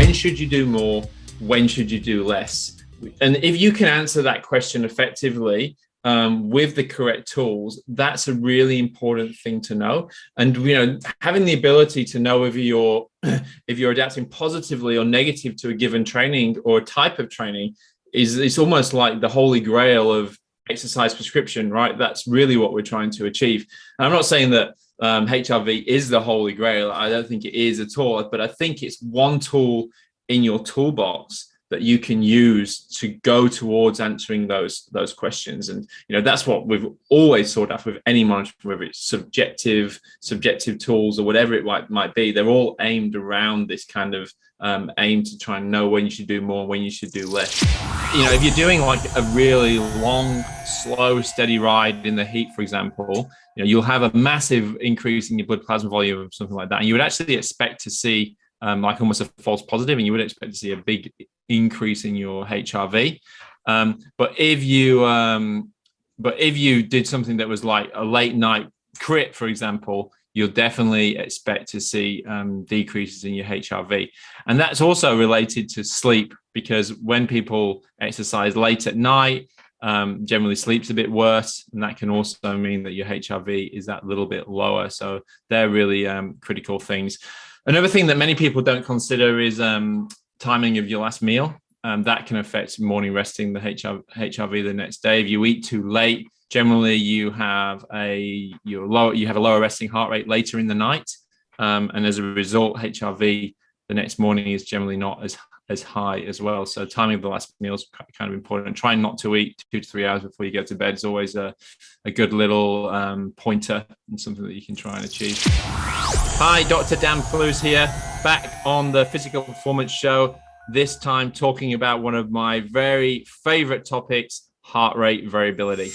when should you do more? When should you do less? And if you can answer that question effectively with the correct tools, that's a really important thing to know. And having the ability to know if you're adapting positively or negative to a given training or type of training it's almost like the holy grail of exercise prescription, right? That's really what we're trying to achieve. And I'm not saying that HRV is the holy grail. I don't think it is at all, but I think it's one tool in your toolbox that you can use to go towards answering those questions. And that's what we've always sought after with any monitoring, whether it's subjective tools or whatever it might be. They're all aimed around this kind of aim to try and know when you should do more, when you should do less. If you're doing like a really long, slow, steady ride in the heat, for example, you'll have a massive increase in your blood plasma volume or something like that. And you would actually expect to see like almost a false positive, and you would expect to see a big increase in your HRV. But if you did something that was like a late night crit, for example, you'll definitely expect to see decreases in your HRV. And that's also related to sleep, because when people exercise late at night, generally sleep's a bit worse, and that can also mean that your HRV is that little bit lower. So they're really critical things. Another thing that many people don't consider is timing of your last meal. That can affect morning resting, the HRV the next day. If you eat too late, generally you have a lower resting heart rate later in the night, and as a result, HRV the next morning is generally not as high as well. So timing of the last meal is kind of important. Trying not to eat 2 to 3 hours before you go to bed is always a good little pointer and something that you can try and achieve. Hi, Dr. Dan Plews here, back on the Physical Performance Show, this time talking about one of my very favorite topics, heart rate variability.